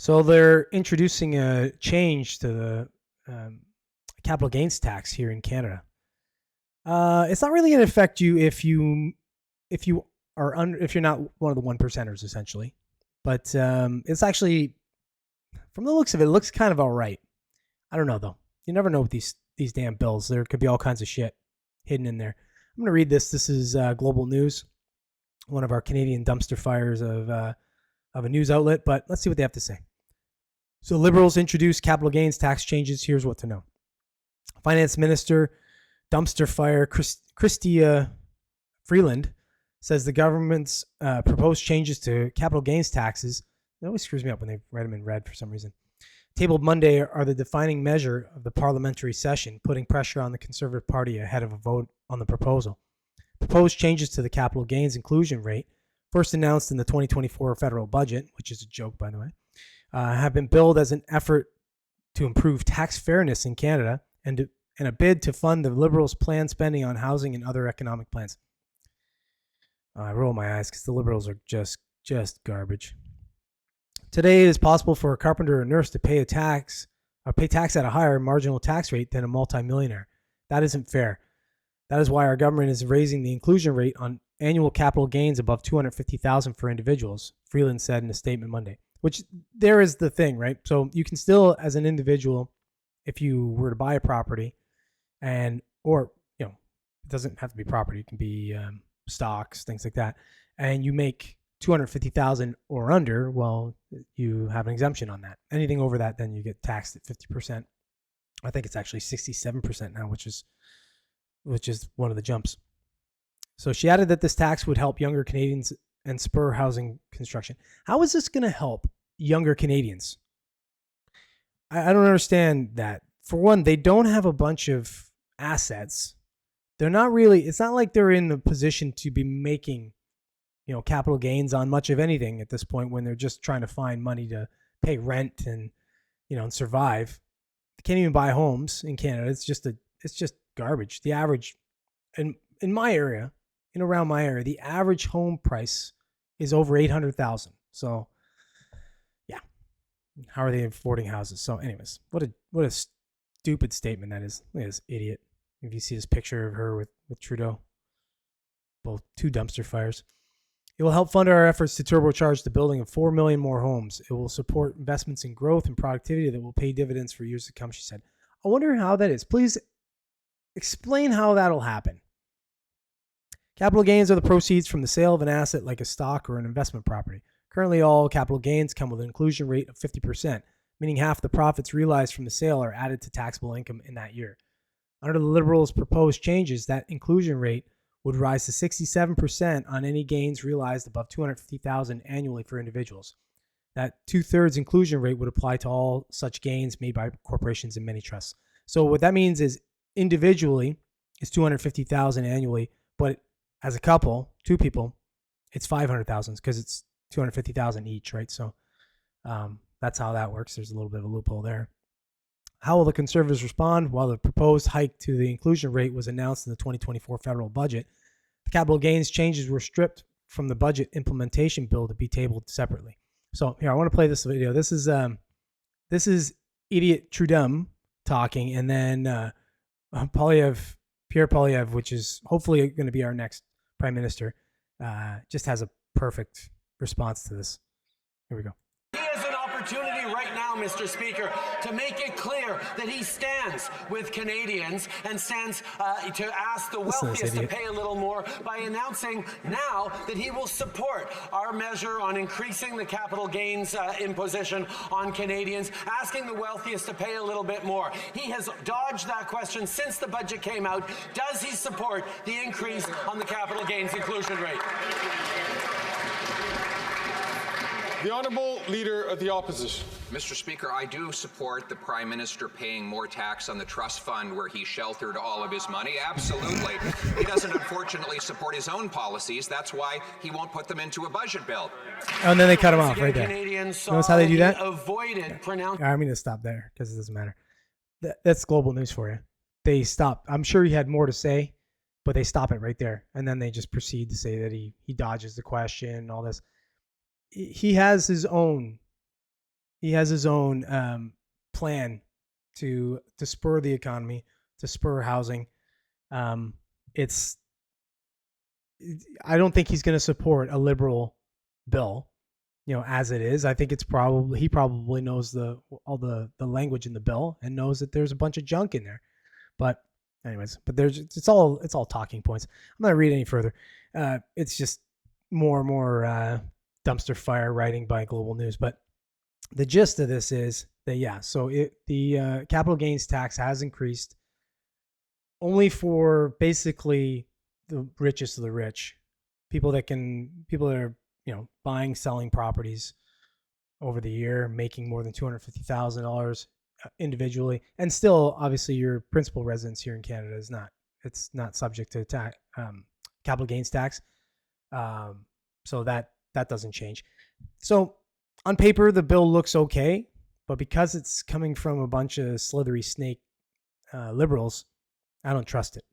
So they're introducing a change to the capital gains tax here in Canada. It's not really going to affect you if you are under if you're not one of the one percenters essentially, but it's actually from the looks of it, it looks kind of all right. I don't know though. You never know with these damn bills. There could be all kinds of shit hidden in there. I'm going to read this. This is Global News, one of our Canadian dumpster fires of a news outlet. But let's see what they have to say. So Liberals introduce capital gains tax changes. Here's what to know. Finance Minister dumpster fire Chrystia Freeland says the government's proposed changes to capital gains taxes, it always screws me up when they write them in red for some reason, tabled Monday are the defining measure of the parliamentary session, putting pressure on the Conservative Party ahead of a vote on the proposal. Proposed changes to the capital gains inclusion rate, first announced in the 2024 federal budget, which is a joke, by the way, have been billed as an effort to improve tax fairness in Canada and a bid to fund the Liberals' planned spending on housing and other economic plans. I roll my eyes because the Liberals are just garbage. Today, it is possible for a carpenter or nurse to pay tax at a higher marginal tax rate than a multimillionaire. That isn't fair. That is why our government is raising the inclusion rate on annual capital gains above $250,000 for individuals, Freeland said in a statement Monday. Which there is the thing, right? So you can still, as an individual, if you were to buy a property, or it doesn't have to be property, it can be stocks, things like that, and you make $250,000 or under, well, you have an exemption on that. Anything over that, then you get taxed at 50%. I think it's actually 67% now, which is one of the jumps. So she added that this tax would help younger Canadians and spur housing construction. How is this going to help younger Canadians? I don't understand that. For one, they don't have a bunch of assets. They're not really, it's not like they're in a position to be making, capital gains on much of anything at this point when they're just trying to find money to pay rent and survive. They can't even buy homes in Canada. It's just garbage. The average in my area, around my area, the average home price is over $800,000. So yeah, how are they affording houses? So anyways, what a stupid statement that is. Look at this idiot. If you see this picture of her with Trudeau, both two dumpster fires. It will help fund our efforts to turbocharge the building of 4 million more homes. It will support investments in growth and productivity that will pay dividends for years to come, she said. I wonder how that is. Please explain how that'll happen. Capital gains are the proceeds from the sale of an asset like a stock or an investment property. Currently, all capital gains come with an inclusion rate of 50%, meaning half the profits realized from the sale are added to taxable income in that year. Under the Liberals' proposed changes, that inclusion rate would rise to 67% on any gains realized above $250,000 annually for individuals. That 2/3 inclusion rate would apply to all such gains made by corporations and many trusts. So what that means is individually, it's $250,000 annually, but as a couple, two people, it's $500,000 because it's $250,000 each, right? So that's how that works. There's a little bit of a loophole there. How will the Conservatives respond? While the proposed hike to the inclusion rate was announced in the 2024 federal budget, the capital gains changes were stripped from the budget implementation bill to be tabled separately. So here, I want to play this video. This is idiot Trudeau talking, and then Pierre Poilievre, which is hopefully going to be our next prime minister, just has a perfect response to this. Here we go. He has an opportunity right now, Mr. Speaker, to make it clear that he stands with Canadians and stands to ask the wealthiest to pay a little more by announcing now that he will support our measure on increasing the capital gains imposition on Canadians, asking the wealthiest to pay a little bit more. He has dodged that question since the budget came out. Does he support the increase on the capital gains inclusion rate? The Honourable Leader of the Opposition. Mr. Speaker, I do support the Prime Minister paying more tax on the trust fund where he sheltered all of his money. Absolutely. He doesn't, unfortunately, support his own policies. That's why he won't put them into a budget bill. And then they cut him off right there. Notice how they do that? I'm going to stop there because it doesn't matter. That's global news for you. They stop. I'm sure he had more to say, but they stop it right there. And then they just proceed to say that he dodges the question and all this. He has his own He has his own plan to spur the economy, to spur housing. It's I don't think he's going to support a liberal bill, as it is. I think it's probably he probably knows all the language in the bill and knows that there's a bunch of junk in there. But anyways, it's all talking points. I'm not gonna read any further. It's just more and more dumpster fire writing by Global News. But the gist of this is that so the capital gains tax has increased only for basically the richest of the rich, people that are buying, selling properties over the year, making more than $250,000 individually, and still obviously your principal residence here in Canada is not subject to capital gains tax. So that doesn't change. So on paper the bill looks okay, but because it's coming from a bunch of slithery snake liberals, I don't trust it.